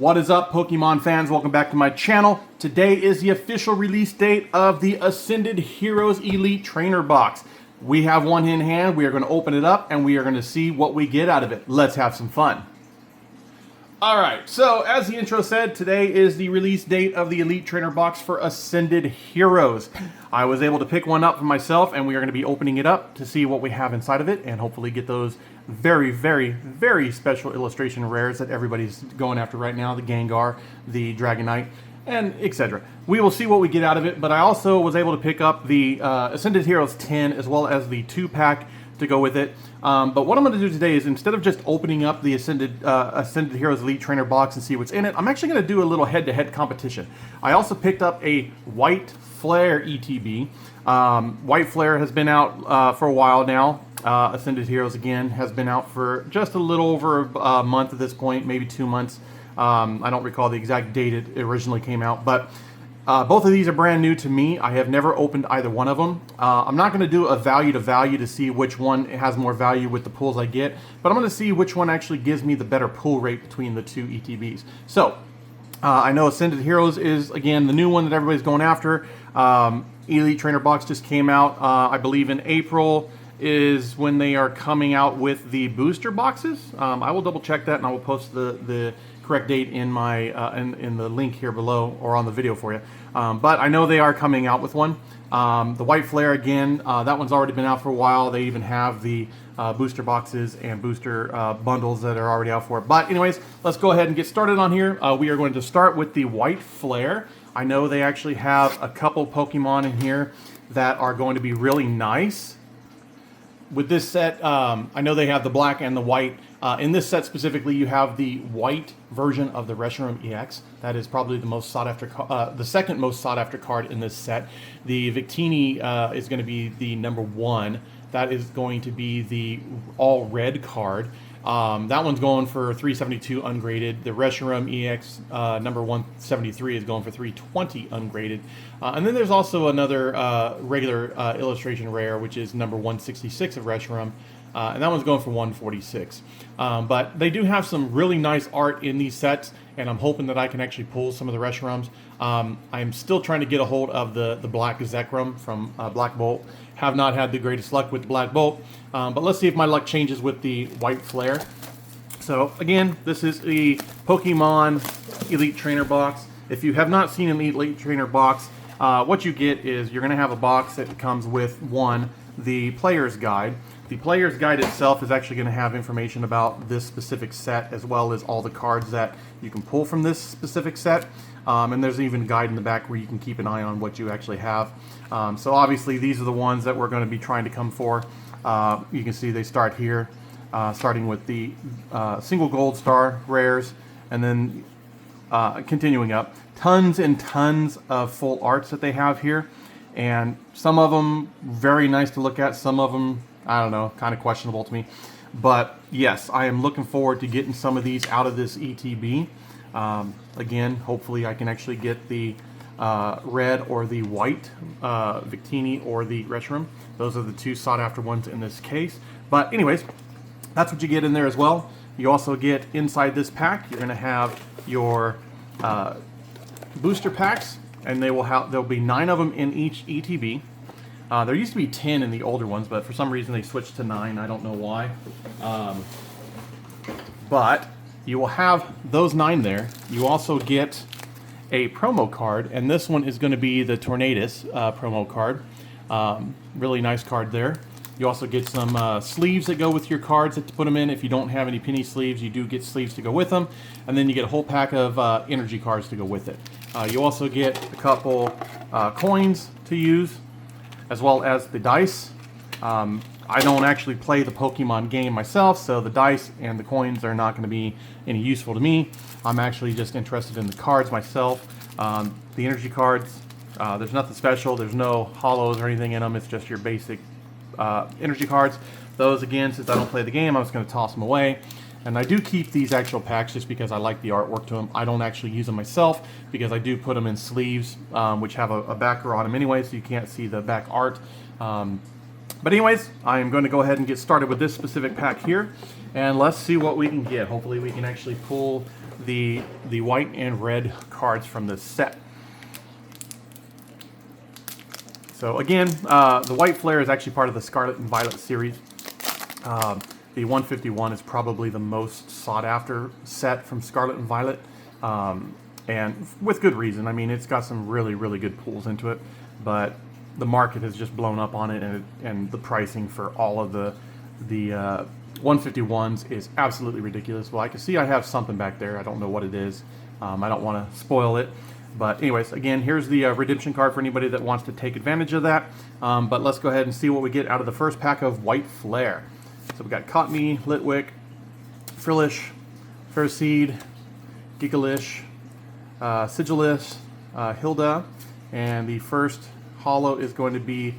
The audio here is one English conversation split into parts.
What is up, Pokemon fans? Welcome back to my channel. Today is the official release date of the Ascended Heroes Elite Trainer Box. We have one in hand. We are going to open it up and we are going to see what we get out of it. Let's have some fun. Alright, so as the intro said, today is the release date of the Elite Trainer Box for Ascended Heroes. I was able to pick one up for myself and we are going to be opening it up to see what we have inside of it and hopefully get those very special illustration rares that everybody's going after right now. The Gengar, the Dragonite, and etc. We will see what we get out of it, but I also was able to pick up the Ascended Heroes 10 as well as the 2-pack to go with it. But what I'm going to do today is, instead of just opening up the Ascended Heroes Elite Trainer Box and see what's in it, I'm actually going to do a little head-to-head competition. I also picked up a White Flare ETB. White Flare has been out for a while now. Ascended Heroes, again, has been out for just a little over a month at this point, maybe 2 months. I don't recall the exact date it originally came out, but both of these are brand new to me. I have never opened either one of them. I'm not going to do a value to value to see which one has more value with the pulls I get, but I'm going to see which one actually gives me the better pull rate between the two ETBs. So, I know Ascended Heroes is, again, the new one that everybody's going after. Elite Trainer Box just came out, I believe in April is when they are coming out with the booster boxes. I will double check that and I will post the correct date in my in the link here below or on the video for you. But I know they are coming out with one. The White Flare, again, that one's already been out for a while. They even have the booster boxes and booster bundles that are already out for it. But anyways, let's go ahead and get started on here. We are going to start with the White Flare. I know they actually have a couple Pokemon in here that are going to be really nice. With this set, I know they have the black and the white. In this set specifically, you have the white version of the Reshiram EX. That is probably the most sought after, the second most sought after card in this set. The Victini is going to be the #1. That is going to be the all red card. That one's going for 372 ungraded. The Reshiram EX number 173 is going for 320 ungraded. And then there's also another regular illustration rare, which is number 166 of Reshiram. And that one's going for 146. But they do have some really nice art in these sets, and I'm hoping that I can actually pull some of the Reshirams. I'm still trying to get a hold of the Black Zekrom from Black Bolt. Have not had the greatest luck with the Black Bolt, but let's see if my luck changes with the White Flare. So again, this is the Pokemon Elite Trainer Box. If you have not seen an Elite Trainer Box, what you get is you're going to have a box that comes with, one, the player's guide. The player's guide itself is actually going to have information about this specific set, as well as all the cards that you can pull from this specific set. And there's even a guide in the back where you can keep an eye on what you actually have. So obviously these are the ones that we're going to be trying to come for. You can see they start here, starting with the single gold star rares, and then continuing up. Tons and tons of full arts that they have here. And some of them very nice to look at, some of them, I don't know, kind of questionable to me. But yes, I am looking forward to getting some of these out of this ETB. Again, hopefully I can actually get the red or the white Victini or the Reshiram. Those are the two sought after ones in this case. But anyways, that's what you get in there as well. You also get inside this pack, you're going to have your booster packs, and there'll be 9 of them in each ETB. There used to be 10 in the older ones, but for some reason they switched to 9. I don't know why. But you will have those 9 there. You also get a promo card, and this one is going to be the Tornadus promo card. Really nice card there. You also get some sleeves that go with your cards to put them in. If you don't have any penny sleeves, you do get sleeves to go with them. And then you get a whole pack of energy cards to go with it. You also get a couple coins to use, as well as the dice. I don't actually play the Pokemon game myself, so the dice and the coins are not going to be any useful to me. I'm actually just interested in the cards myself. The energy cards, there's nothing special. There's no hollows or anything in them. It's just your basic energy cards. Those, again, since I don't play the game, I'm just going to toss them away. And I do keep these actual packs just because I like the artwork to them. I don't actually use them myself because I do put them in sleeves, which have a backer on them anyway, so you can't see the back art. But anyways, I'm going to go ahead and get started with this specific pack here, and let's see what we can get. Hopefully we can actually pull the white and red cards from this set. So again, the White Flare is actually part of the Scarlet and Violet series. The 151 is probably the most sought after set from Scarlet and Violet, and with good reason. I mean, it's got some really, really good pulls into it, but the market has just blown up on it, and the pricing for all of the 151s is absolutely ridiculous. Well, I can see I have something back there. I don't know what it is. I don't want to spoil it. But anyways, again, here's the redemption card for anybody that wants to take advantage of that. But let's go ahead and see what we get out of the first pack of White Flare. So we got Cottonee, Litwick, Frillish, Fairseed, Gigalish, Sigilus, Hilda, and the first holo is going to be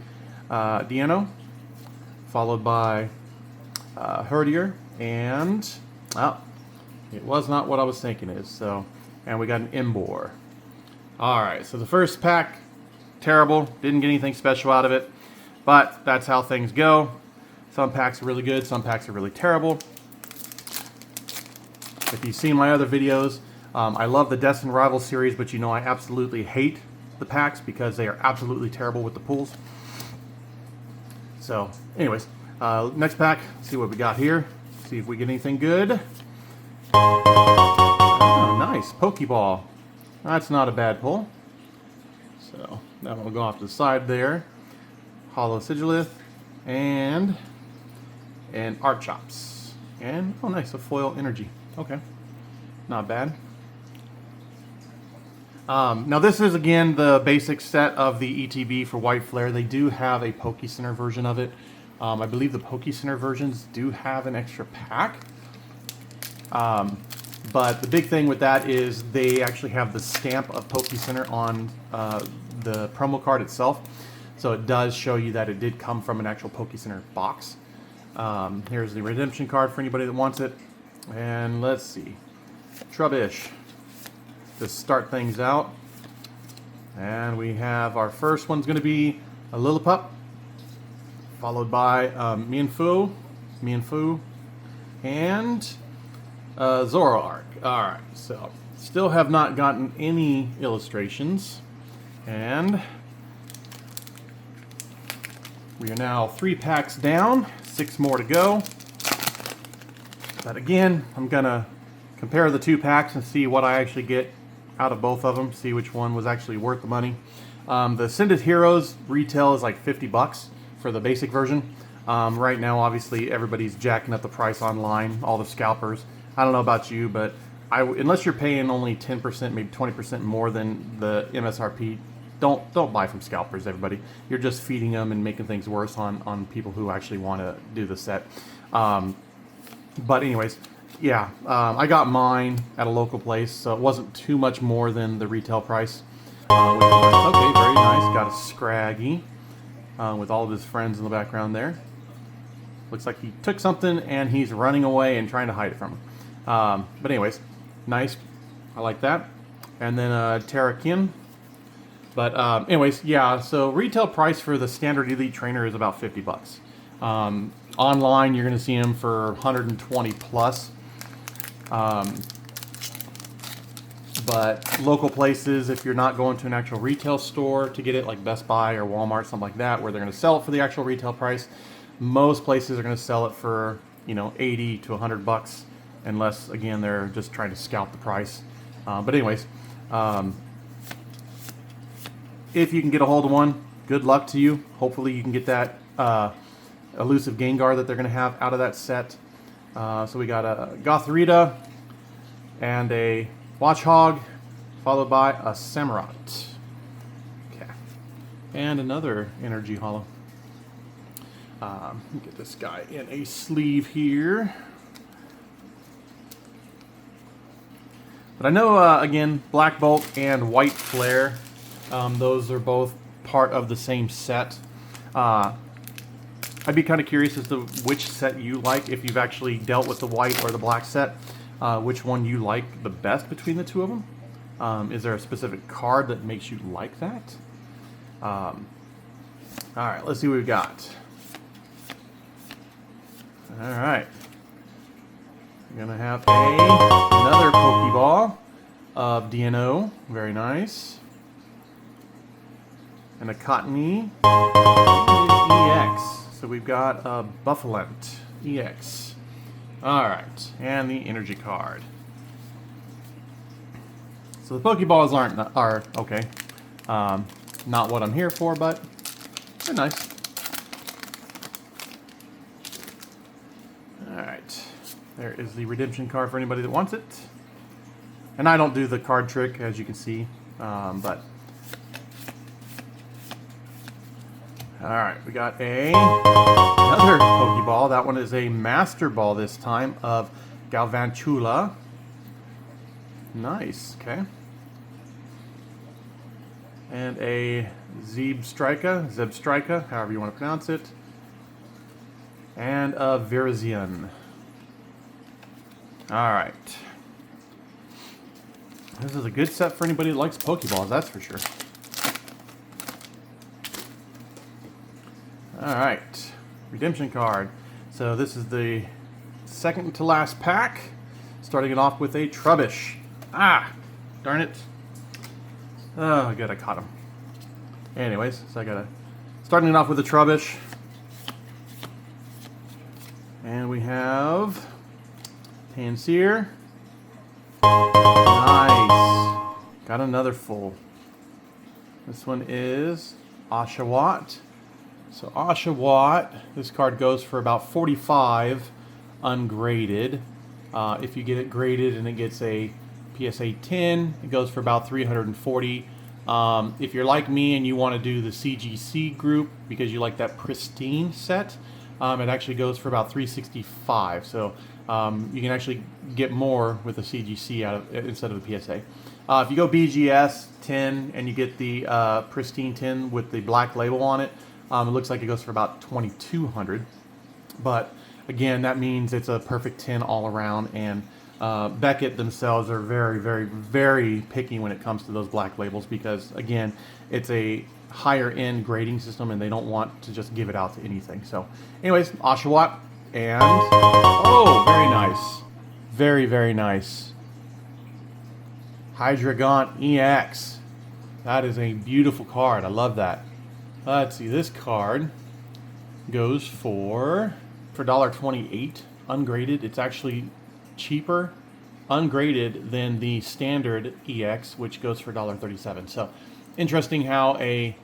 Deano, followed by Herdier, and it was not what I was thinking is. So, and we got an Embor. All right, so the first pack, terrible. Didn't get anything special out of it, but that's how things go. Some packs are really good, some packs are really terrible. If you've seen my other videos, I love the Destined Rival series, but you know I absolutely hate the packs because they are absolutely terrible with the pulls. So, anyways, next pack, see what we got here. See if we get anything good. Oh, nice, Pokeball. That's not a bad pull. So, that one will go off to the side there. Holo Sigilith, and Archops. And, oh nice, a foil energy. Okay, not bad. Now this is again the basic set of the ETB for White Flare. They do have a Poke Center version of it. I believe the Poke Center versions do have an extra pack. But the big thing with that is they actually have the stamp of Poke Center on the promo card itself. So it does show you that it did come from an actual Poke Center box. Here's the redemption card for anybody that wants it. And let's see. Trubbish. To start things out. And we have our first one's going to be a Lillipup, followed by Mienfoo, and Zoroark. Alright, so still have not gotten any illustrations. And we are now 3 packs down, 6 more to go. But again, I'm going to compare the 2 packs and see what I actually get out of both of them, see which one was actually worth the money. The Ascended Heroes retail is like 50 bucks for the basic version. Right now, obviously, everybody's jacking up the price online, all the scalpers. I don't know about you, but unless you're paying only 10%, maybe 20% more than the MSRP, don't buy from scalpers, everybody. You're just feeding them and making things worse on people who actually want to do the set. But anyways, yeah, I got mine at a local place, so it wasn't too much more than the retail price. Okay, very nice. Got a Scraggy with all of his friends in the background there. Looks like he took something and he's running away and trying to hide it from him. But anyways, nice. I like that. And then Terrakin. But anyways, yeah, so retail price for the standard Elite Trainer is about 50 bucks. Online, you're going to see them for 120 plus. But local places, if you're not going to an actual retail store to get it, like Best Buy or Walmart, something like that, where they're going to sell it for the actual retail price, most places are going to sell it for, 80 to 100 bucks, unless, again, they're just trying to scalp the price. But anyways, if you can get a hold of one, good luck to you. Hopefully you can get that elusive Gengar that they're going to have out of that set. So we got a Gothorita and a Watchhog, followed by a Samurott. Okay. And another energy holo. Get this guy in a sleeve here. But I know, again, Black Bolt and White Flare, those are both part of the same set. I'd be kind of curious as to which set you like, if you've actually dealt with the white or the black set, which one you like the best between the two of them. Is there a specific card that makes you like that? Alright, let's see what we've got. Alright. We're gonna have another Pokeball of DNO. Very nice. And a Cottony EX. So we've got a Buffalent EX. Alright, and the energy card. So the Pokeballs are okay. Not what I'm here for, but they're nice. Alright, there is the redemption card for anybody that wants it. And I don't do the card trick, as you can see, but... Alright, we got another Pokeball. That one is a Master Ball this time of Galvantula. Nice, okay. And a Zebstrika, however you want to pronounce it. And a Virizion. Alright. This is a good set for anybody that likes Pokeballs, that's for sure. Alright, redemption card. So this is the second to last pack. Starting it off with a Trubbish. Ah, darn it. Oh, good, I caught him. Anyways, so starting it off with a Trubbish. And we have Pansear. Nice. Got another full. This one is Oshawott. So Oshawott, this card goes for about 45 ungraded. If you get it graded and it gets a PSA 10, it goes for about 340. If you're like me and you want to do the CGC group because you like that pristine set, it actually goes for about 365. So you can actually get more with the CGC out of instead of the PSA. If you go BGS 10 and you get the pristine 10 with the black label on it, it looks like it goes for about 2,200. But again, that means it's a perfect 10 all around, and Beckett themselves are very, very, very picky when it comes to those black labels because, again, it's a higher end grading system and they don't want to just give it out to anything. So anyways, Oshawott and oh, very nice. Very, very nice. Hydreigon EX. That is a beautiful card. I love that. Let's see, this card goes for $1.28 ungraded. It's actually cheaper ungraded than the standard EX, which goes for $1.37. So interesting how a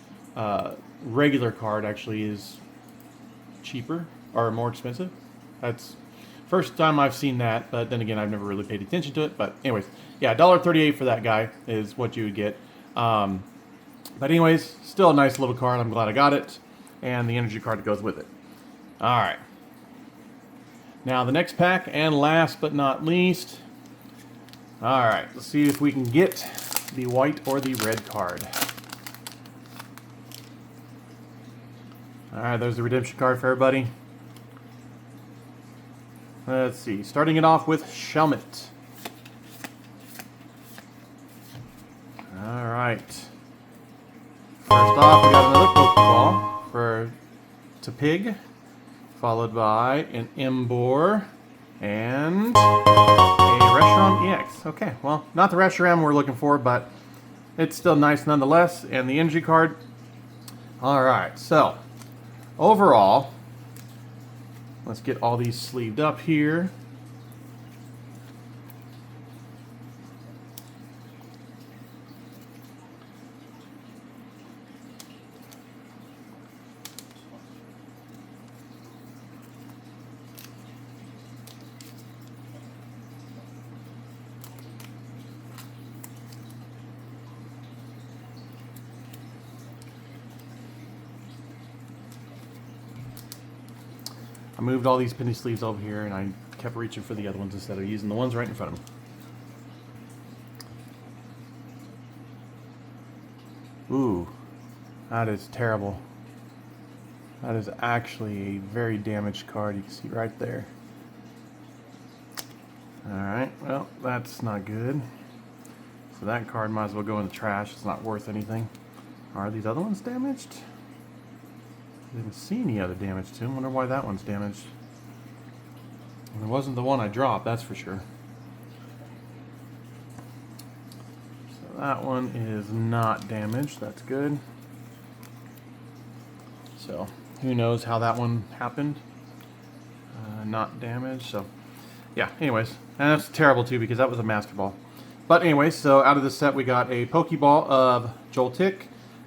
regular card actually is cheaper or more expensive. That's first time I've seen that, but then again, I've never really paid attention to it. But anyways, yeah, $1.38 for that guy is what you would get. But anyways, still a nice little card. I'm glad I got it. And the energy card goes with it. Alright. Now the next pack, and last but not least. Alright, let's see if we can get the white or the red card. Alright, there's the redemption card for everybody. Let's see, starting it off with Shelmet. Alright. First off, we got another Pokeball for Tepig, followed by an Emboar and a Reshiram EX. Okay, well, not the Reshiram we're looking for, but it's still nice nonetheless. And the energy card. Alright, so overall, let's get all these sleeved up here. I moved all these penny sleeves over here and I kept reaching for the other ones instead of using the ones right in front of me. Ooh, that is terrible. That is actually a very damaged card. You can see right there. Alright, well, that's not good. So that card might as well go in the trash. It's not worth anything. Are these other ones damaged? I didn't see any other damage to them. Wonder why that one's damaged. And it wasn't the one I dropped, that's for sure. So that one is not damaged. That's good. So who knows how that one happened. Not damaged. So yeah, anyways. And that's terrible too because that was a Master Ball. But anyways, so out of this set we got a Pokeball of Joltik,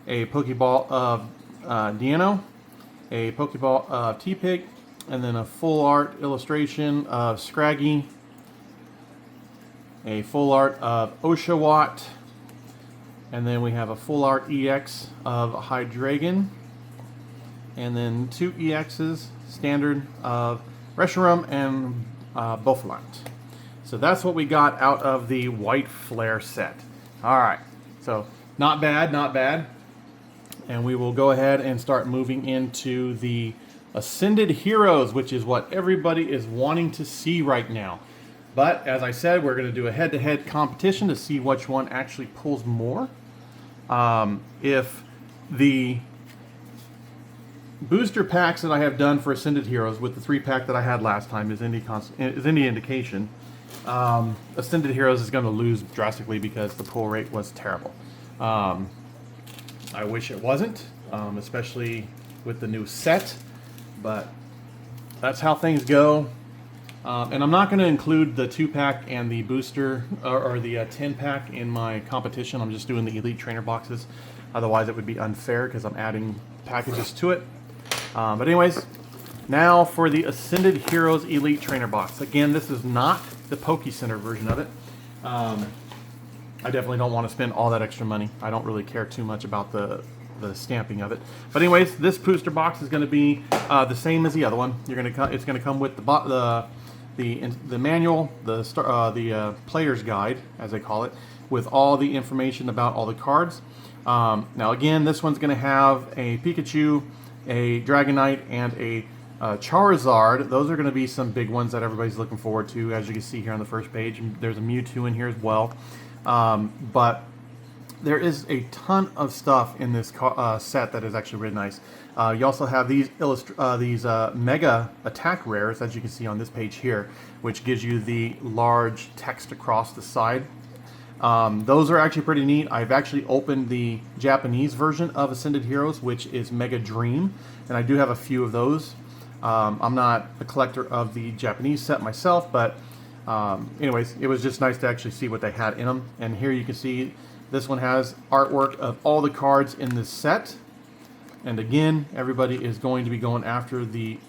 a Pokeball of Deino, a Pokeball of T-Pig, and then a full art illustration of Scraggy, a full art of Oshawott, and then we have a full art EX of Hydreigon, and then 2 EXs standard of Reshiram and Bouffalant. So that's what we got out of the White Flare set. Alright, so not bad, not bad. And we will go ahead and start moving into the Ascended Heroes, which is what everybody is wanting to see right now. But as I said, we're going to do a head-to-head competition to see which one actually pulls more. If the booster packs that I have done for Ascended Heroes with the 3-pack that I had last time is any indication, Ascended Heroes is going to lose drastically because the pull rate was terrible. I wish it wasn't, especially with the new set, but that's how things go. And I'm not going to include the 2-pack and the booster or the 10-pack in my competition. I'm just doing the Elite Trainer boxes. Otherwise, it would be unfair because I'm adding packages to it. But anyways, now for the Ascended Heroes Elite Trainer box. Again, this is not the Poke Center version of it. I definitely don't want to spend all that extra money. I don't really care too much about the stamping of it. But anyways, this booster box is going to be the same as the other one. It's going to come with the manual, the player's guide, as they call it, with all the information about all the cards. Now again, this one's going to have a Pikachu, a Dragonite, and a Charizard. Those are going to be some big ones that everybody's looking forward to, as you can see here on the first page. There's a Mewtwo in here as well. But there is a ton of stuff in this set that is actually really nice. You also have these mega attack rares, as you can see on this page here, which gives you the large text across the side. Those are actually pretty neat. I've actually opened the Japanese version of Ascended Heroes, which is Mega Dream, and I do have a few of those. I'm not a collector of the Japanese set myself, but anyways, it was just nice to actually see what they had in them. And here you can see this one has artwork of all the cards in this set. And again, everybody is going to be going after the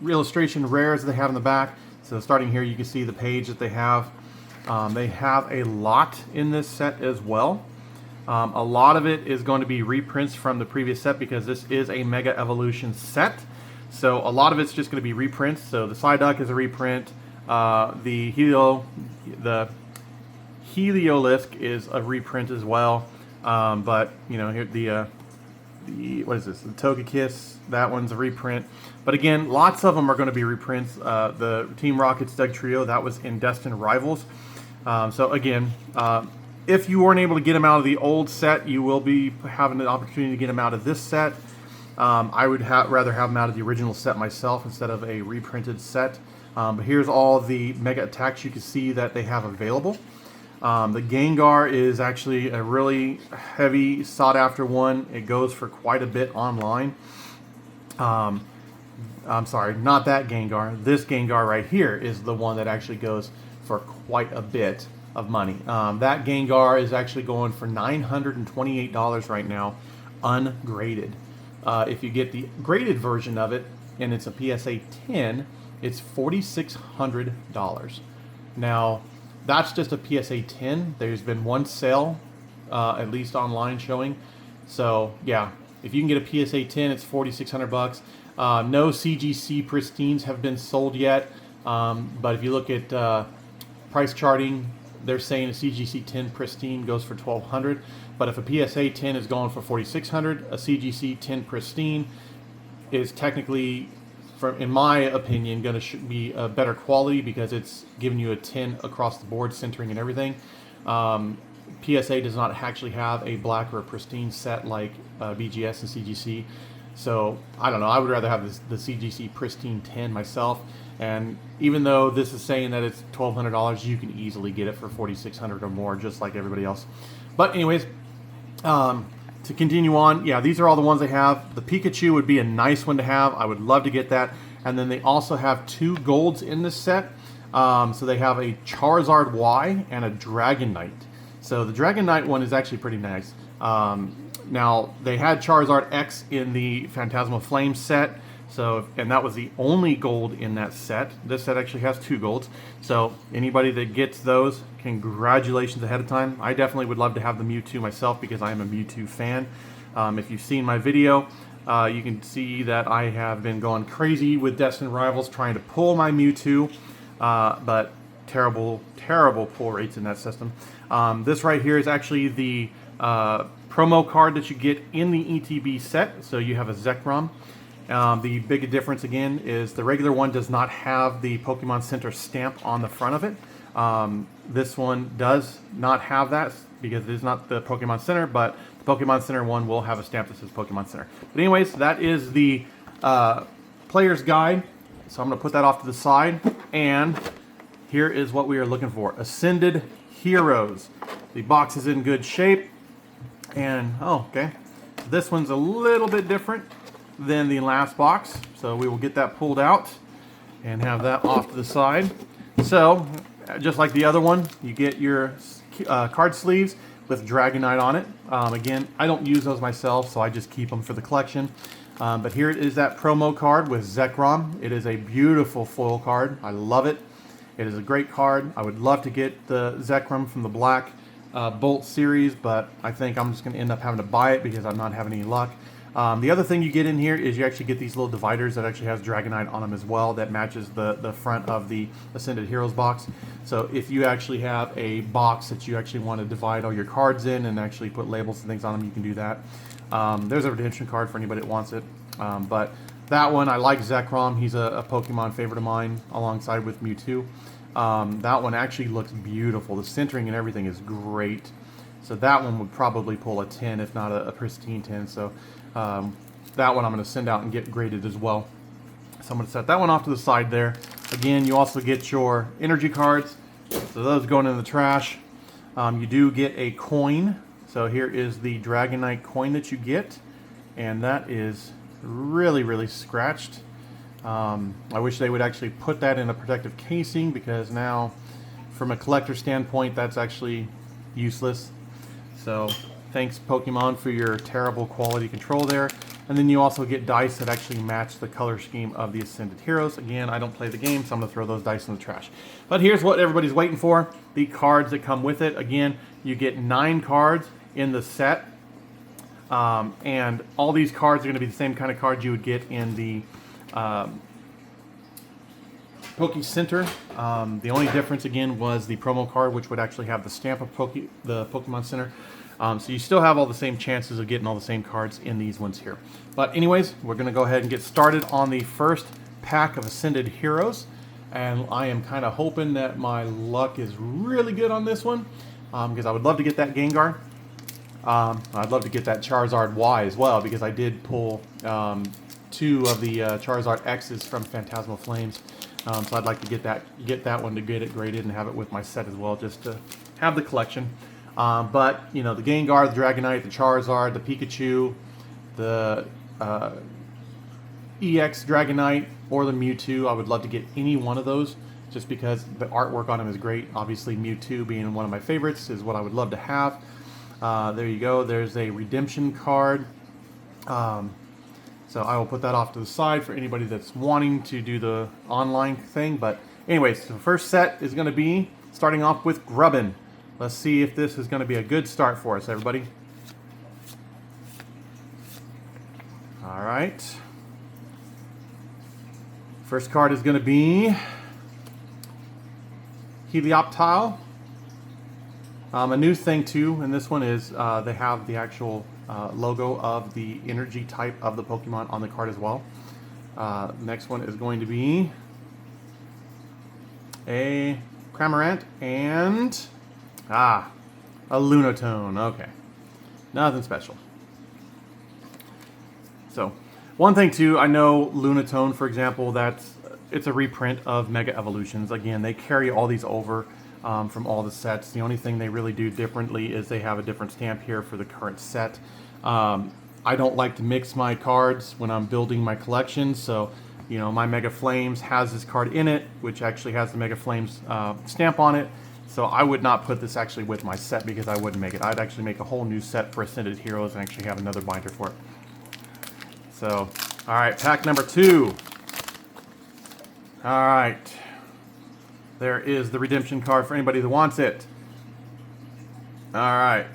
illustration rares that they have in the back. So starting here, you can see the page that they have. They have a lot in this set as well. A lot of it is going to be reprints from the previous set because this is a Mega Evolution set. So a lot of it's just going to be reprints. So the Psyduck is a reprint. The Heliolisk is a reprint as well. But you know, here what is this? The Togekiss, that one's a reprint. But again, lots of them are going to be reprints. The Team Rocket's Doug Trio, that was in Destined Rivals. So again, if you weren't able to get them out of the old set, you will be having the opportunity to get them out of this set. I would rather have them out of the original set myself instead of a reprinted set. But here's all the mega attacks you can see that they have available. The Gengar is actually a really heavy, sought-after one. It goes for quite a bit online. I'm sorry, not that Gengar. This Gengar right here is the one that actually goes for quite a bit of money. That Gengar is actually going for $928 right now, ungraded. If you get the graded version of it, and it's a PSA 10, it's $4,600. Now, that's just a PSA 10. There's been one sale, at least online, showing. So yeah, if you can get a PSA 10, it's $4,600. No CGC Pristines have been sold yet, but if you look at price charting, they're saying a CGC 10 Pristine goes for $1,200. But if a PSA 10 is going for $4,600, a CGC 10 Pristine is technically, in my opinion, going to be a better quality because it's giving you a 10 across the board, centering and everything. PSA does not actually have a black or a pristine set like BGS and CGC. So I don't know. I would rather have the CGC Pristine 10 myself. And even though this is saying that it's $1,200, you can easily get it for $4,600 or more, just like everybody else. But anyways, to continue on, yeah, these are all the ones they have. The Pikachu would be a nice one to have. I would love to get that. And then they also have 2 golds in this set. So they have a Charizard Y and a Dragonite. So the Dragonite one is actually pretty nice. Now, they had Charizard X in the Phantasmal Flame set, and that was the only gold in that set. This set actually has 2 golds. So anybody that gets those, congratulations ahead of time. I definitely would love to have the Mewtwo myself because I am a Mewtwo fan. If you've seen my video, you can see that I have been going crazy with Destined Rivals trying to pull my Mewtwo, but terrible pull rates in that system. This right here is actually the promo card that you get in the ETB set. So you have a Zekrom. The big difference again is the regular one does not have the Pokemon Center stamp on the front of it. This one does not have that because it is not the Pokemon Center, but the Pokemon Center one will have a stamp that says Pokemon Center. But anyways, that is the player's guide. So I'm going to put that off to the side, and here is what we are looking for. Ascended Heroes. The box is in good shape. And, oh, okay. So this one's a little bit different than the last box. So we will get that pulled out and have that off to the side. So, just like the other one, you get your card sleeves with Dragonite on it. Again, I don't use those myself, so I just keep them for the collection. But here is that promo card with Zekrom. It is a beautiful foil card. I love it. It is a great card. I would love to get the Zekrom from the Black Bolt series, but I think I'm just going to end up having to buy it because I'm not having any luck. The other thing you get in here is you actually get these little dividers that actually has Dragonite on them as well that matches the front of the Ascended Heroes box. So if you actually have a box that you actually want to divide all your cards in and actually put labels and things on them, you can do that. There's a redemption card for anybody that wants it. But that one, I like Zekrom. He's a Pokemon favorite of mine alongside with Mewtwo. That one actually looks beautiful. The centering and everything is great. So that one would probably pull a 10, if not a pristine 10. So that one I'm going to send out and get graded as well. So I'm going to set that one off to the side there. Again, you also get your energy cards. So those going in the trash. You do get a coin. So here is the Dragonite coin that you get. And that is really scratched. I wish they would actually put that in a protective casing because now from a collector standpoint that's actually useless. So thanks Pokemon for your terrible quality control there. And then you also get dice that actually match the color scheme of the Ascended Heroes. Again, I don't play the game, so I'm going to throw those dice in the trash. But here's what everybody's waiting for. The cards that come with it. Again, you get 9 cards in the set. And all these cards are going to be the same kind of cards you would get in the Poke Center. The only difference again was the promo card, which would actually have the stamp of the Pokemon Center. So you still have all the same chances of getting all the same cards in these ones here. But anyways, we're going to go ahead and get started on the first pack of Ascended Heroes. And I am kind of hoping that my luck is really good on this one because I would love to get that Gengar. I'd love to get that Charizard Y as well because I did pull 2 of the Charizard X's from Phantasmal Flames. So I'd like to get that one to get it graded and have it with my set as well, just to have the collection. But you know, the Gengar, the Dragonite, the Charizard, the Pikachu, the EX Dragonite, or the Mewtwo, I would love to get any one of those, just because the artwork on them is great. Obviously, Mewtwo being one of my favorites is what I would love to have. There you go. There's a redemption card. So I will put that off to the side for anybody that's wanting to do the online thing. But anyways, the first set is going to be starting off with Grubbin. Let's see if this is going to be a good start for us, everybody. All right. First card is going to be Helioptile. A new thing too in this one is they have the actual logo of the energy type of the Pokemon on the card as well. Next one is going to be a Cramorant and a Lunatone. Okay, nothing special. So One thing too, I know Lunatone, for example, it's a reprint of Mega Evolutions. Again, they carry all these over from all the sets. The only thing they really do differently is they have a different stamp here for the current set. I don't like to mix my cards when I'm building my collection, so you know, my Mega Flames has this card in it, which actually has the Mega Flames stamp on it. So I would not put this actually with my set because I wouldn't make it. I'd actually make a whole new set for Ascended Heroes and actually have another binder for it. So, all right, pack number 2. All right. There is the redemption card for anybody that wants it. All right.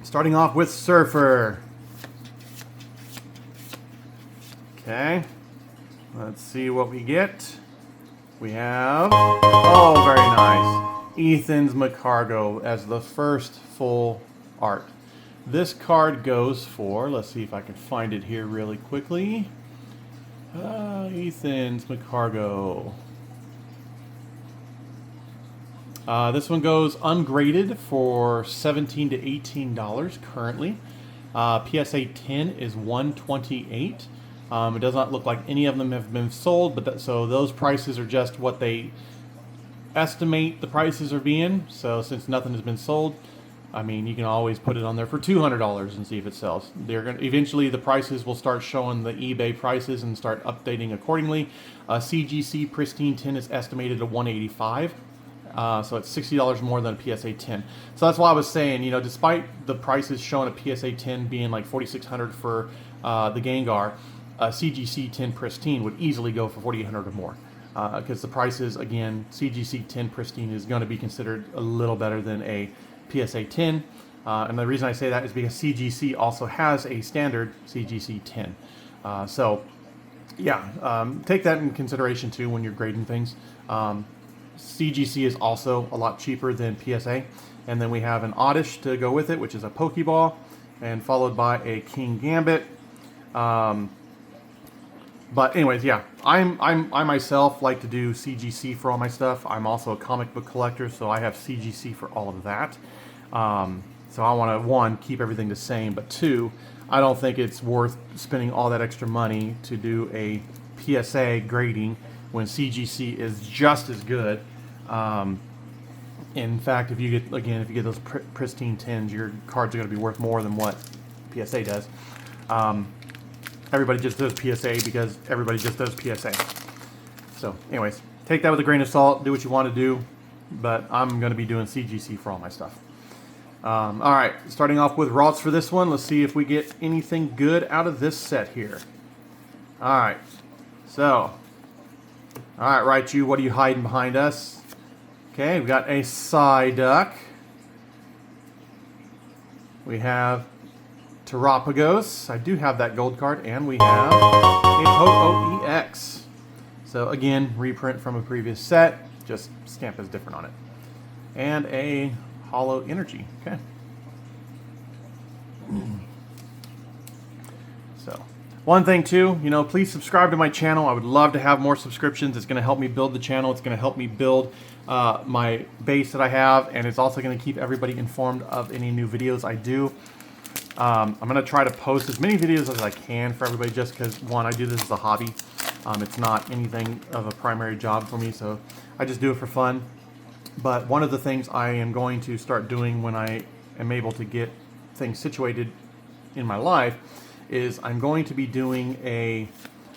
Starting off with Surfer. Okay. Let's see what we get. We have, oh, very nice. Ethan's McCargo as the first full art. This card goes for, let's see if I can find it here really quickly. Ethan's McCargo. This one goes ungraded for $17 to $18 currently. PSA 10 is $128. It does not look like any of them have been sold, but so those prices are just what they estimate the prices are being. So since nothing has been sold, I mean, you can always put it on there for $200 and see if it sells. They're going to eventually, the prices will start showing the eBay prices and start updating accordingly. CGC Pristine 10 is estimated at $185. So it's $60 more than a PSA 10. So that's why I was saying, you know, despite the prices showing a PSA 10 being like $4,600 for the Gengar, CGC 10 Pristine would easily go for $4,800 or more. Because the prices, again, CGC 10 Pristine is going to be considered a little better than a PSA 10. And the reason I say that is because CGC also has a standard CGC 10. So, yeah, take that in consideration too when you're grading things. CGC is also a lot cheaper than PSA. And then we have an Oddish to go with it, which is a Pokeball, and followed by a King Gambit. But anyways, yeah, I myself like to do CGC for all my stuff. I'm also a comic book collector, so I have CGC for all of that. So I want to, one, keep everything the same, but two, I don't think it's worth spending all that extra money to do a PSA grading when CGC is just as good. In fact, if you get those pristine 10s, your cards are going to be worth more than what PSA does. Everybody just does PSA because everybody just does PSA. So anyways, take that with a grain of salt, do what you want to do, but I'm going to be doing CGC for all my stuff. All right, starting off with Ralts for this one. Let's see if we get anything good out of this set here. All right, so, all right, Raichu, what are you hiding behind us? Okay, we've got a Psyduck. We have Terapagos. I do have that gold card, and we have a Ho-Oh EX. So again, reprint from a previous set, just stamp is different on it. And a Hollow Energy. Okay. So, one thing too, you know, please subscribe to my channel. I would love to have more subscriptions. It's going to help me build the channel. It's going to help me build my base that I have, and it's also going to keep everybody informed of any new videos I do. I'm going to try to post as many videos as I can for everybody, just because, one, I do this as a hobby. It's not anything of a primary job for me, so I just do it for fun. But one of the things I am going to start doing when I am able to get things situated in my life is I'm going to be doing a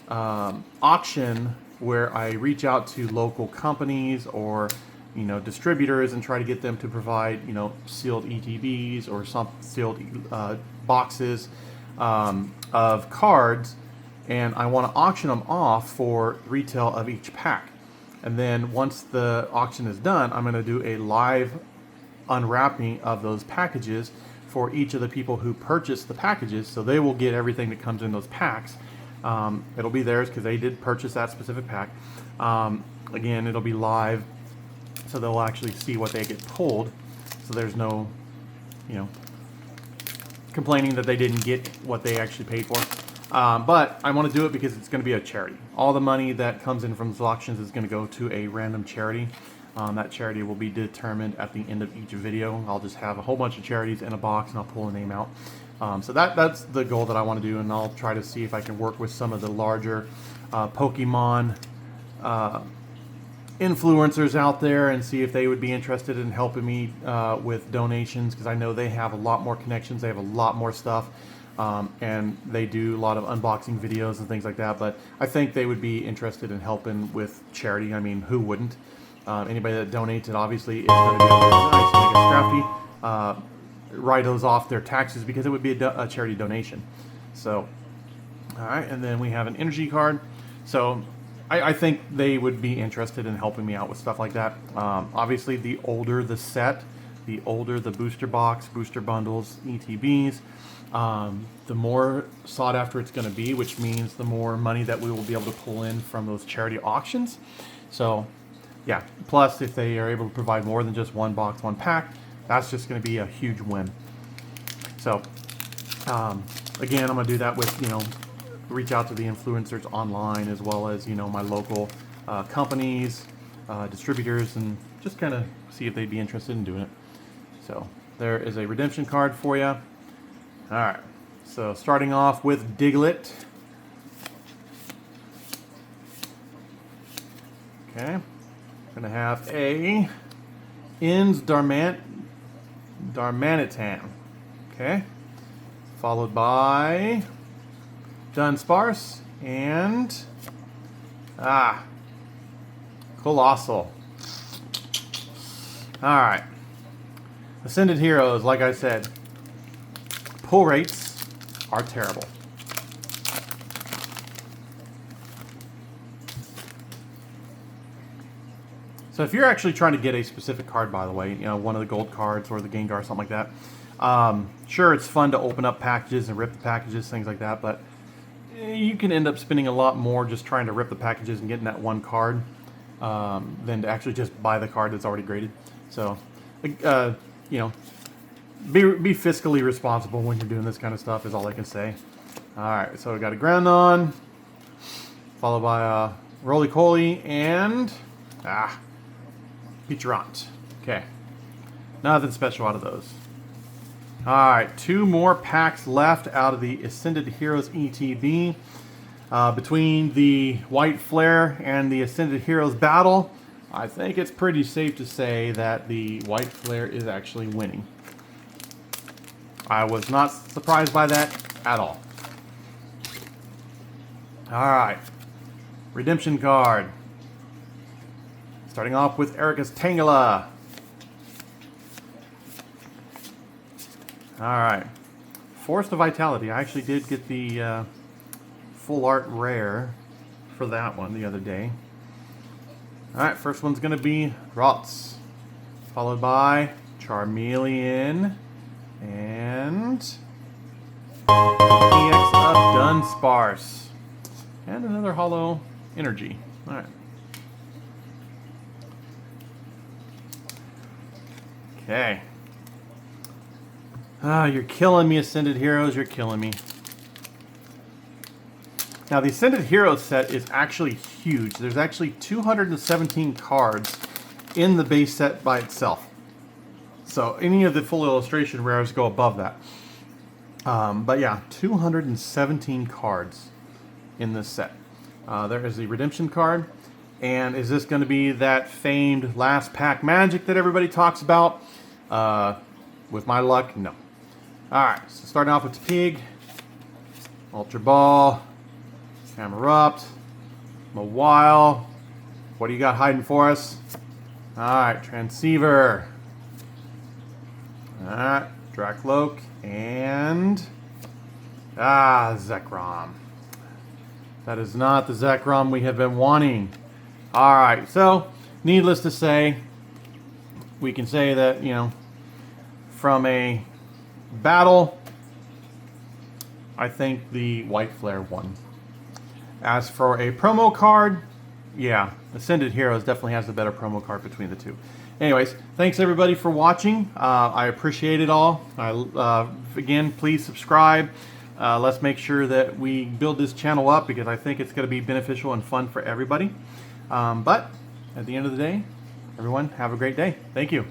auction where I reach out to local companies or, you know, distributors and try to get them to provide, you know, sealed ETBs or some sealed boxes of cards, and I want to auction them off for retail of each pack. And then once the auction is done, I'm going to do a live unwrapping of those packages for each of the people who purchase the packages, so they will get everything that comes in those packs. It'll be theirs because they did purchase that specific pack. Again, it'll be live, so they'll actually see what they get pulled. So there's no, you know, complaining that they didn't get what they actually paid for. But I want to do it because it's going to be a charity. All the money that comes in from these auctions is going to go to a random charity. That charity will be determined at the end of each video. I'll just have a whole bunch of charities in a box and I'll pull a name out. So that's the goal that I want to do, and I'll try to see if I can work with some of the larger Pokemon influencers out there and see if they would be interested in helping me with donations, because I know they have a lot more connections, they have a lot more stuff, and they do a lot of unboxing videos and things like that. But I think they would be interested in helping with charity. I mean, who wouldn't? Anybody that donates it obviously is going to be able to nice, make it scrappy, write those off their taxes, because it would be a charity donation. So, all right, and then we have an energy card. So I think they would be interested in helping me out with stuff like that. Obviously, the older the set, the older the booster box, booster bundles, ETBs, the more sought after it's going to be, which means the more money that we will be able to pull in from those charity auctions. So, yeah, plus if they are able to provide more than just one box, one pack, that's just going to be a huge win. So, again, I'm going to do that with, reach out to the influencers online, as well as, my local companies, distributors, and just kind of see if they'd be interested in doing it. So there is a redemption card for you. All right, so starting off with Diglett. Okay, gonna have a Inns Darmanitan. Okay, followed by Dunsparce and Colossal. Alright. Ascended Heroes, like I said, pull rates are terrible. So if you're actually trying to get a specific card, by the way, one of the gold cards or the Gengar, something like that, sure, it's fun to open up packages and rip the packages, things like that, but you can end up spending a lot more just trying to rip the packages and getting that one card than to actually just buy the card that's already graded. So, be fiscally responsible when you're doing this kind of stuff is all I can say. Alright, so we got a Groudon, followed by a Roly-Poly, and Peachurant. Okay, nothing special out of those. Alright, 2 more packs left out of the Ascended Heroes ETB. Between the White Flare and the Ascended Heroes battle, I think it's pretty safe to say that the White Flare is actually winning. I was not surprised by that at all. Alright, redemption card. Starting off with Erika's Tangela. Alright, Forest of Vitality. I actually did get the full art rare for that one the other day. Alright, first one's going to be Rotz, followed by Charmeleon, and EX of Dunsparce, and another Holo Energy. Alright. Okay. You're killing me, Ascended Heroes. You're killing me. Now, the Ascended Heroes set is actually huge. There's actually 217 cards in the base set by itself. So, any of the full illustration rares go above that. But yeah, 217 cards in this set. There is the redemption card. And is this going to be that famed last pack magic that everybody talks about? With my luck, no. Alright, so starting off with Pig, Ultra Ball, Camerupt, Mawile. What do you got hiding for us? Alright, Transceiver. Alright, Dracloak, and Zekrom. That is not the Zekrom we have been wanting. Alright, so needless to say, we can say that, from a battle, I think the White Flare won. As for a promo card, yeah, Ascended Heroes definitely has the better promo card between the two. Anyways, thanks everybody for watching. I appreciate it all. Again, please subscribe. Let's make sure that we build this channel up, because I think it's going to be beneficial and fun for everybody. But at the end of the day, everyone, have a great day. Thank you.